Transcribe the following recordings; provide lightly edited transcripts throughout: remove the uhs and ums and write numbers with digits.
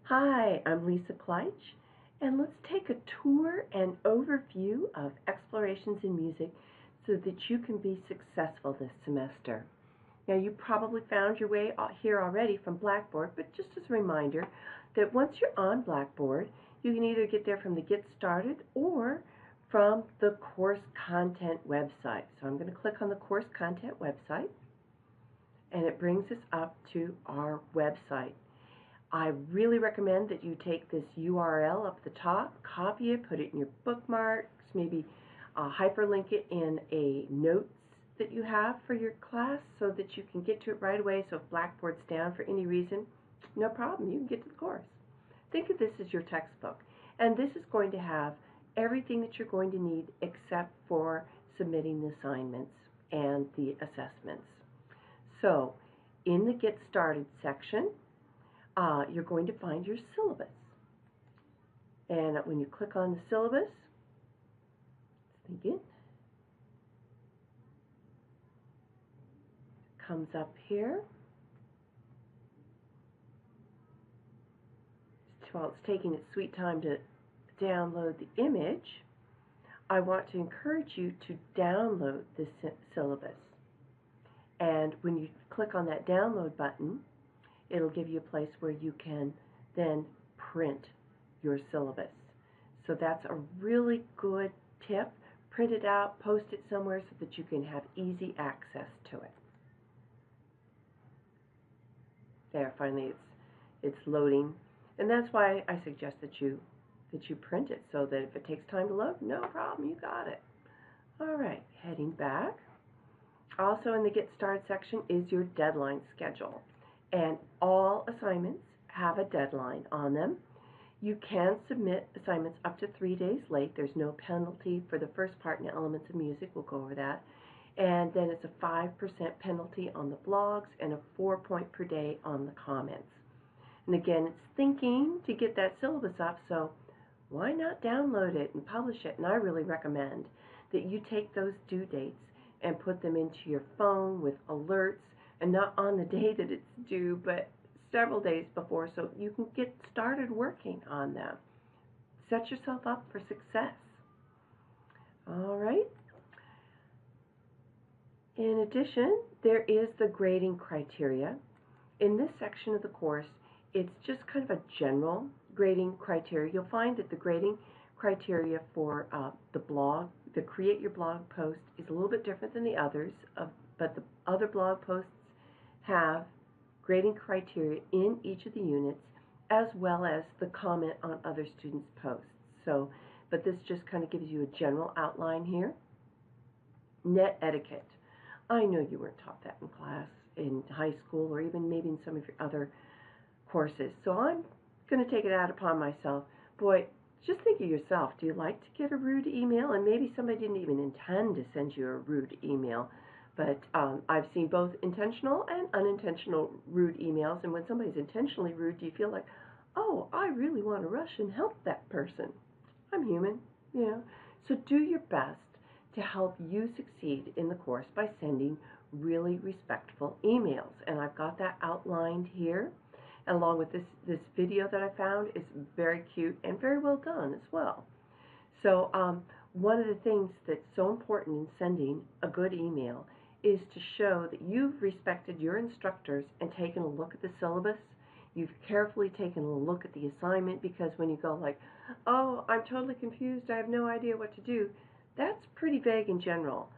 Hi, I'm Lisa Kleitch, and let's take a tour and overview of explorations in music so that you can be successful this semester. Now, you probably found your way here already from Blackboard, but just as a reminder that once you're on Blackboard, you can either get there from the Get Started or from the course content website. So I'm going to click on the course content website, and it brings us up to our website. I really recommend that you take this URL up the top, copy it, put it in your bookmarks, maybe hyperlink it in a notes that you have for your class so that you can get to it right away. So if Blackboard's down for any reason, no problem, you can get to the course. Think of this as your textbook, and this is going to have everything that you're going to need except for submitting the assignments and the assessments. So in the Get Started section, you're going to find your syllabus. And when you click on the syllabus, it comes up here. While it's taking its sweet time to download the image, I want to encourage you to download this syllabus. And when you click on that download button, it'll give you a place where you can then print your syllabus. So that's a really good tip. Print it out, post it somewhere so that you can have easy access to it. There, finally it's loading. And that's why I suggest that you print it so that if it takes time to load, no problem, you got it. All right, heading back. Also in the Get Started section is your deadline schedule. And all assignments have a deadline on them. You can submit assignments up to 3 days late. There's no penalty for the first part in Elements of Music. We'll go over that. And then it's a 5% penalty on the blogs and a 4-point per day on the comments. And again, it's thinking to get that syllabus up, so why not download it and publish it? And I really recommend that you take those due dates and put them into your phone with alerts, and not on the day that it's due, but several days before, so you can get started working on them. Set yourself up for success. All right. In addition, there is the grading criteria. In this section of the course, it's just kind of a general grading criteria. You'll find that the grading criteria for the blog, the Create Your Blog post, is a little bit different than the others, but the other blog posts have grading criteria in each of the units, as well as the comment on other students' posts. So, but this just kind of gives you a general outline here. Net etiquette. I know you weren't taught that in class, in high school, or even maybe in some of your other courses. So I'm going to take it out upon myself. Boy, just think of yourself. Do you like to get a rude email? And maybe somebody didn't even intend to send you a rude email. But I've seen both intentional and unintentional rude emails. And when somebody's intentionally rude, do you feel like, oh, I really want to rush and help that person? I'm human, you know. So do your best to help you succeed in the course by sending really respectful emails. And I've got that outlined here, along with this video that I found. Is very cute and very well done as well. So one of the things that's so important in sending a good email is to show that you've respected your instructors and taken a look at the syllabus. You've carefully taken a look at the assignment, because when you go like, oh, I'm totally confused, I have no idea what to do, that's pretty vague in general.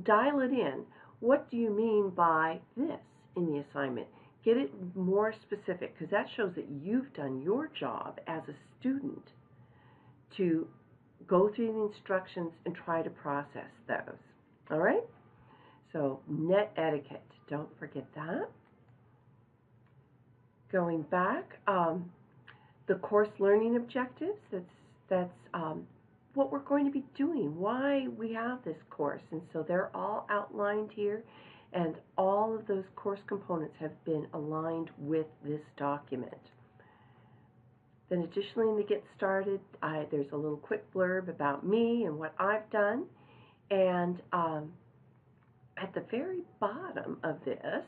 Dial it in. What do you mean by this in the assignment? Get it more specific, because that shows that you've done your job as a student to go through the instructions and try to process those. All right? So net etiquette, don't forget that. Going back, the course learning objectives, that's what we're going to be doing, why we have this course. And so they're all outlined here, and all of those course components have been aligned with this document. Then additionally, in the Get Started, there's a little quick blurb about me and what I've done. And at the very bottom of this,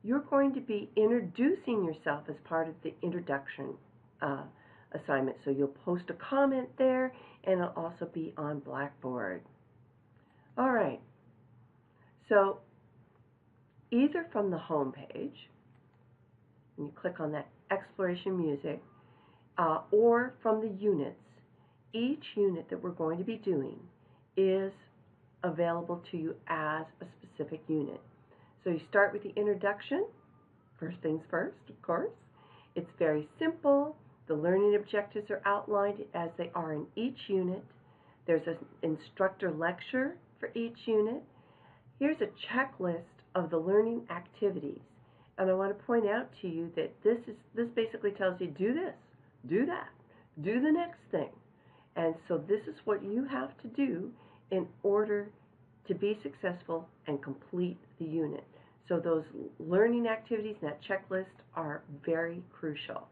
you're going to be introducing yourself as part of the introduction assignment. So you'll post a comment there, and it'll also be on Blackboard. All right. So either from the home page, and you click on that Exploration Music, or from the units, each unit that we're going to be doing is available to you as a specific unit. So you start with the introduction, first things first, of course. It's very simple. The learning objectives are outlined as they are in each unit. There's an instructor lecture for each unit. Here's a checklist of the learning activities. And I want to point out to you that this basically tells you, do this, do that, do the next thing. And so this is what you have to do in order to be successful and complete the unit. So those learning activities and that checklist are very crucial.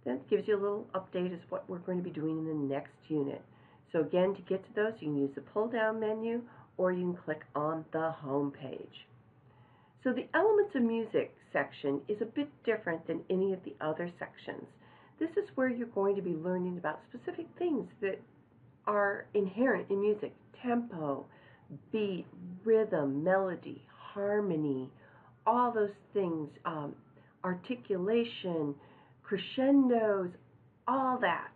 Then it gives you a little update as what we're going to be doing in the next unit. So again, to get to those, you can use the pull-down menu, or you can click on the home page. So the Elements of Music section is a bit different than any of the other sections. This is where you're going to be learning about specific things that are inherent in music: tempo, beat, rhythm, melody, harmony, all those things, articulation, crescendos, all that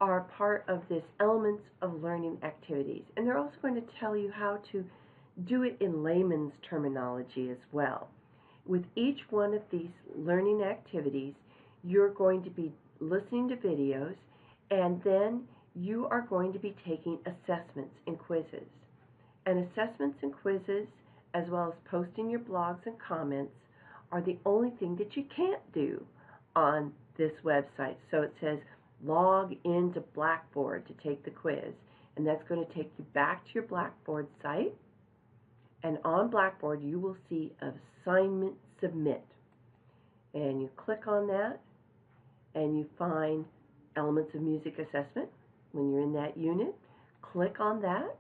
are part of this Elements of Learning activities. And they're also going to tell you how to do it in layman's terminology as well. With each one of these learning activities, you're going to be listening to videos, and then you are going to be taking assessments and quizzes. And assessments and quizzes, as well as posting your blogs and comments, are the only thing that you can't do on this website. So it says log into Blackboard to take the quiz, and that's going to take you back to your Blackboard site. And on Blackboard, you will see Assignment Submit. And you click on that, and you find Elements of Music Assessment. When you're in that unit, click on that.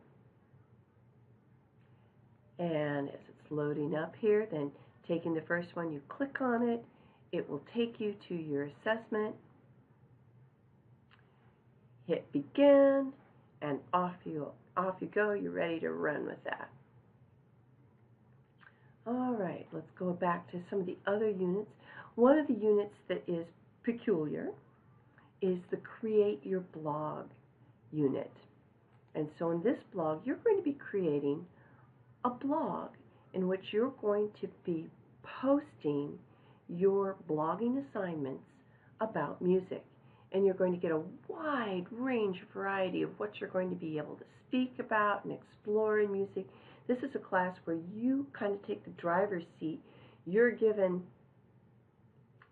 And as it's loading up here, then taking the first one, you click on it. It will take you to your assessment. Hit begin, and off you go. You're ready to run with that. All right, let's go back to some of the other units. One of the units that is peculiar is the Create Your Blog unit. And so in this blog, you're going to be creating a blog in which you're going to be posting your blogging assignments about music. And you're going to get a wide range variety of what you're going to be able to speak about and explore in music. This is a class where you kind of take the driver's seat. You're given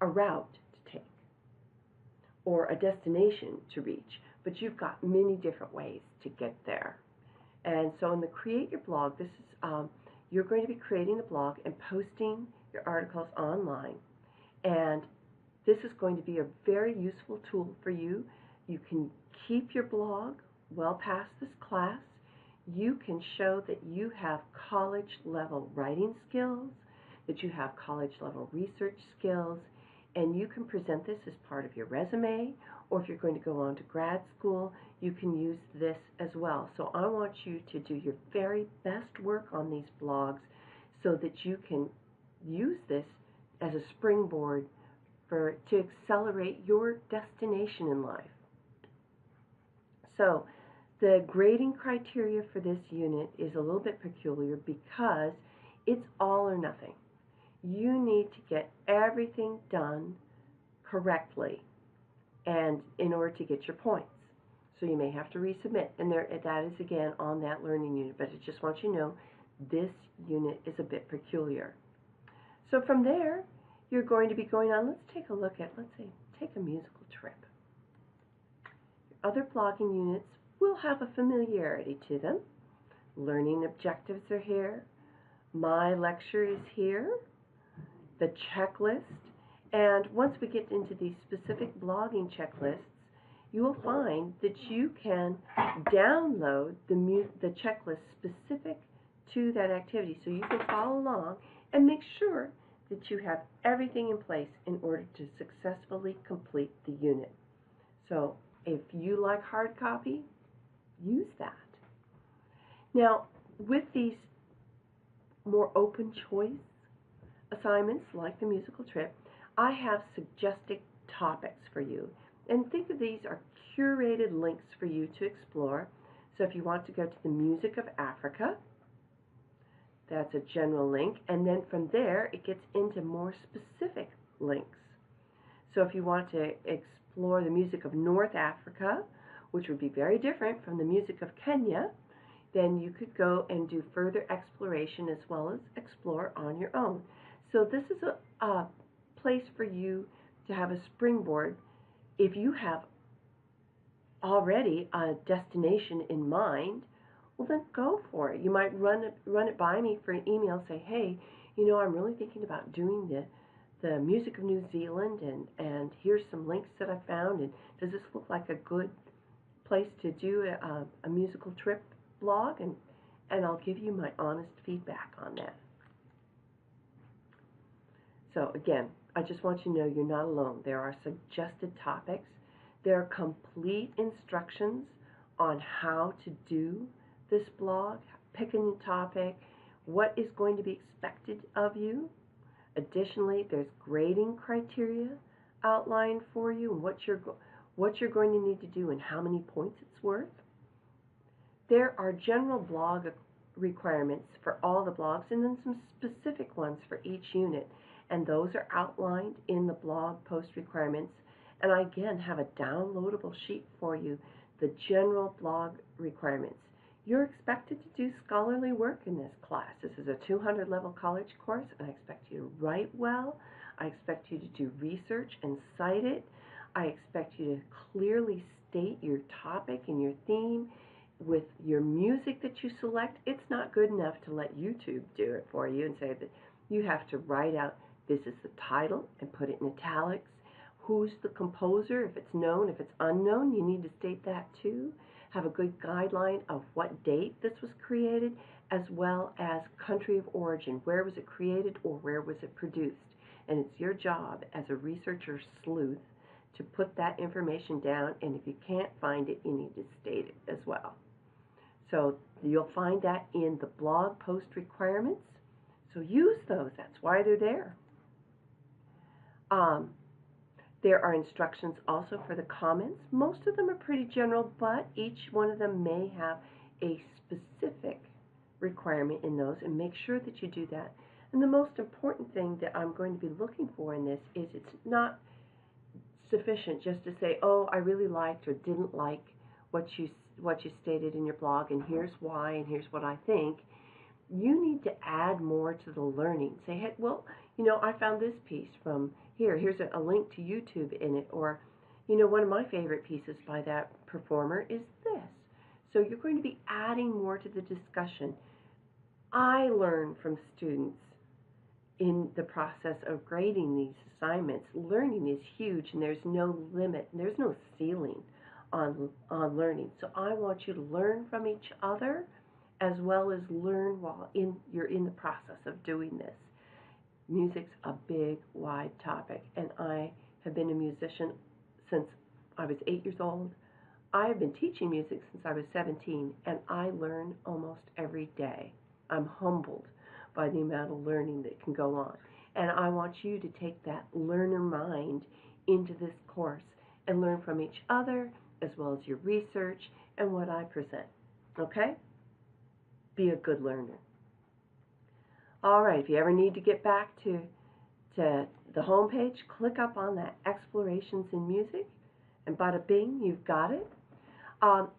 a route to take or a destination to reach, but you've got many different ways to get there. And so in the Create Your Blog, this is you're going to be creating a blog and posting your articles online. And this is going to be a very useful tool for you. You can keep your blog well past this class. You can show that you have college-level writing skills, that you have college-level research skills, and you can present this as part of your resume, or if you're going to go on to grad school, you can use this as well. So I want you to do your very best work on these blogs so that you can use this as a springboard to accelerate your destination in life. So the grading criteria for this unit is a little bit peculiar because it's all or nothing. You need to get everything done correctly and in order to get your points. So you may have to resubmit, and that is again on that learning unit, but I just want you to know this unit is a bit peculiar. So from there, you're going to be going on, let's take a look at, let's say, take a musical trip. Other blogging units will have a familiarity to them. Learning objectives are here. My lecture is here. The checklist. And once we get into these specific blogging checklists, you will find that you can download the checklist specific to that activity. So you can follow along and make sure that you have everything in place in order to successfully complete the unit. So if you like hard copy, use that. Now, with these more open choice assignments like the musical trip, I have suggested topics for you. And think of these are curated links for you to explore. So if you want to go to the Music of Africa, that's a general link, and then from there it gets into more specific links. So if you want to explore the music of North Africa, which would be very different from the music of Kenya, then you could go and do further exploration as well as explore on your own. So this is a place for you to have a springboard. If you have already a destination in mind, well then go for it. You might run it by me for an email, say, hey, I'm really thinking about doing the music of New Zealand, and here's some links that I found, and does this look like a good place to do a musical trip blog? And I'll give you my honest feedback on that. So again, I just want you to know you're not alone. There are suggested topics. There are complete instructions on how to do this blog, picking a topic, what is going to be expected of you. Additionally, there's grading criteria outlined for you, and what you're going to need to do and how many points it's worth. There are general blog requirements for all the blogs, and then some specific ones for each unit, and those are outlined in the blog post requirements. And I again have a downloadable sheet for you, the general blog requirements. You're expected to do scholarly work in this class. This is a 200 level college course, and I expect you to write well. I expect you to do research and cite it. I expect you to clearly state your topic and your theme with your music that you select. It's not good enough to let YouTube do it for you and say that you have to write out, this is the title, and put it in italics. Who's the composer? If it's known, if it's unknown, you need to state that too. Have a good guideline of what date this was created, as well as country of origin. Where was it created or where was it produced? And it's your job as a researcher sleuth to put that information down, and if you can't find it, you need to state it as well. So you'll find that in the blog post requirements. So use those. That's why they're there. There are instructions also for the comments. Most of them are pretty general, but each one of them may have a specific requirement in those, and make sure that you do that. And the most important thing that I'm going to be looking for in this is it's not sufficient just to say, oh, I really liked or didn't like what you stated in your blog, and here's why, and here's what I think. You need to add more to the learning. Say, hey, well, I found this piece from here's a link to YouTube in it, or, one of my favorite pieces by that performer is this. So you're going to be adding more to the discussion. I learn from students in the process of grading these assignments. Learning is huge, and there's no limit, and there's no ceiling on learning. So I want you to learn from each other, as well as learn while you're in the process of doing this. Music's a big, wide topic, and I have been a musician since I was 8 years old. I have been teaching music since I was 17, and I learn almost every day. I'm humbled by the amount of learning that can go on, and I want you to take that learner mind into this course and learn from each other, as well as your research and what I present. Okay? Be a good learner. All right, if you ever need to get back to the home page, click up on that Explorations in Music, and bada bing, you've got it.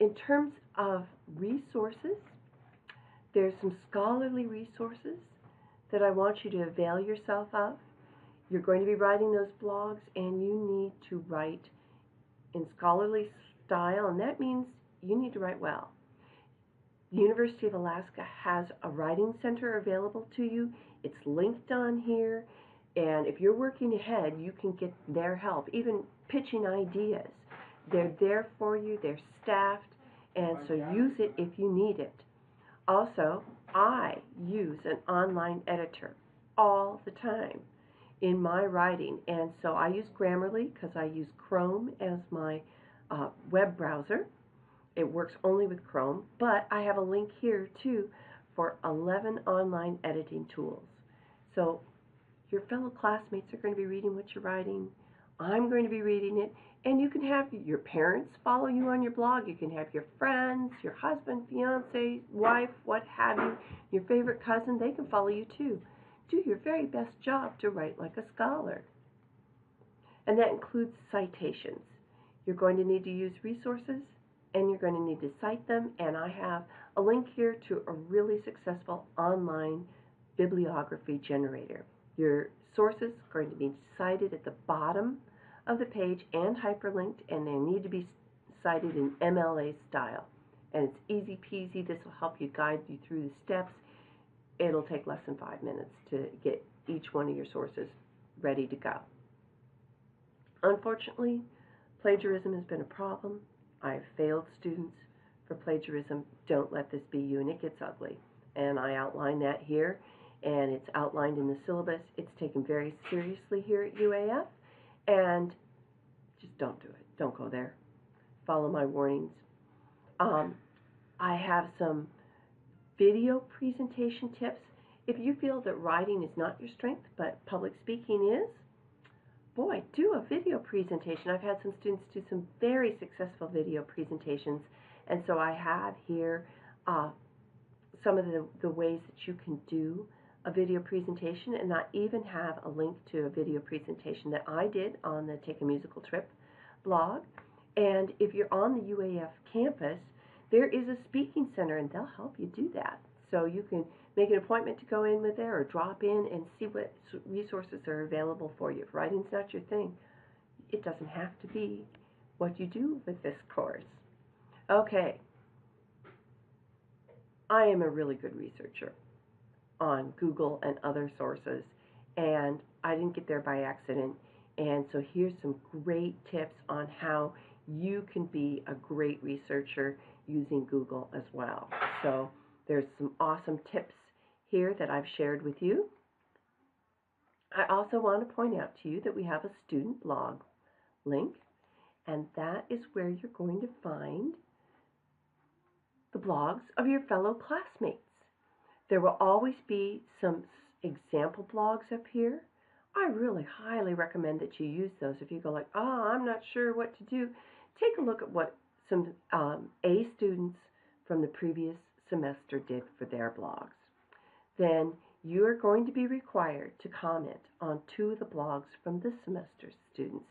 In terms of resources, there's some scholarly resources that I want you to avail yourself of. You're going to be writing those blogs, and you need to write in scholarly style, and that means you need to write well. The University of Alaska has a writing center available to you. It's linked on here, and if you're working ahead, you can get their help, even pitching ideas. They're there for you, they're staffed, and so use it if you need it. Also, I use an online editor all the time. in my writing. And so I use Grammarly because I use Chrome as my web browser. It works only with Chrome, but I have a link here too for 11 online editing tools. So your fellow classmates are going to be reading what you're writing. I'm going to be reading it. And you can have your parents follow you on your blog. You can have your friends, your husband, fiance, wife, what have you, your favorite cousin. They can follow you too. Do your very best job to write like a scholar. And that includes citations. You're going to need to use resources, and you're going to need to cite them. And I have a link here to a really successful online bibliography generator. Your sources are going to be cited at the bottom of the page and hyperlinked, and they need to be cited in MLA style. And it's easy peasy. This will help you guide you through the steps. It'll take less than 5 minutes to get each one of your sources ready to go. Unfortunately, plagiarism has been a problem. I've failed students for plagiarism. Don't let this be you, and it gets ugly. And I outline that here, and it's outlined in the syllabus. It's taken very seriously here at UAF, and just don't do it. Don't go there. Follow my warnings. I have some video presentation tips. If you feel that writing is not your strength, but public speaking is, boy, do a video presentation. I've had some students do some very successful video presentations, and so I have here some of the ways that you can do a video presentation, and I even have a link to a video presentation that I did on the Take a Musical Trip blog. And if you're on the UAF campus, there is a speaking center, and they'll help you do that. So you can make an appointment to go in with there or drop in and see what resources are available for you. If writing's not your thing, it doesn't have to be what you do with this course. Okay. I am a really good researcher on Google and other sources, and I didn't get there by accident. And so here's some great tips on how you can be a great researcher using Google as well. So there's some awesome tips here that I've shared with you. I also want to point out to you that we have a student blog link, and that is where you're going to find the blogs of your fellow classmates. There will always be some example blogs up here. I really highly recommend that you use those. If you go like, oh, I'm not sure what to do, take a look at what some A students from the previous semester did for their blogs. Then you are going to be required to comment on 2 of the blogs from this semester's students.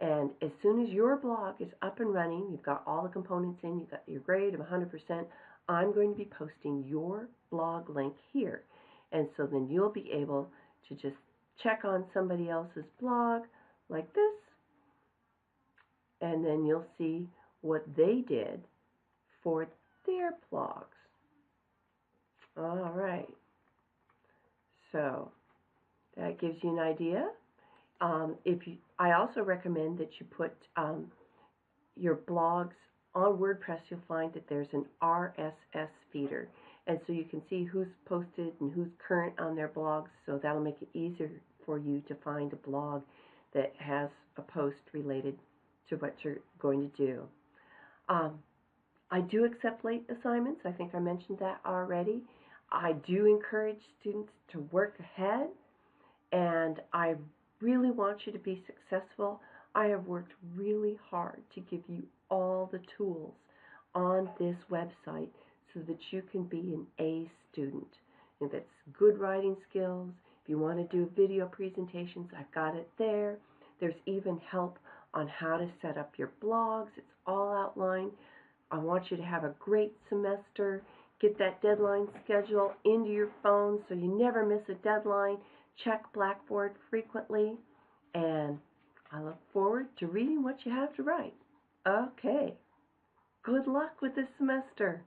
And as soon as your blog is up and running, you've got all the components in, you've got your grade of 100%, I'm going to be posting your blog link here. And so then you'll be able to just check on somebody else's blog like this, and then you'll see what they did for their blogs. All right. So that gives you an idea. I also recommend that you put your blogs on WordPress. You'll find that there's an RSS feeder, and so you can see who's posted and who's current on their blogs. So that'll make it easier for you to find a blog that has a post related to what you're going to do. I do accept late assignments. I think I mentioned that already. I do encourage students to work ahead, and I really want you to be successful. I have worked really hard to give you all the tools on this website so that you can be an A student. If it's good writing skills, if you want to do video presentations, I've got it there. There's even help on how to set up your blogs. It's all outlined. I want you to have a great semester. Get that deadline schedule into your phone so you never miss a deadline. Check Blackboard frequently, and I look forward to reading what you have to write. Okay. Good luck with this semester.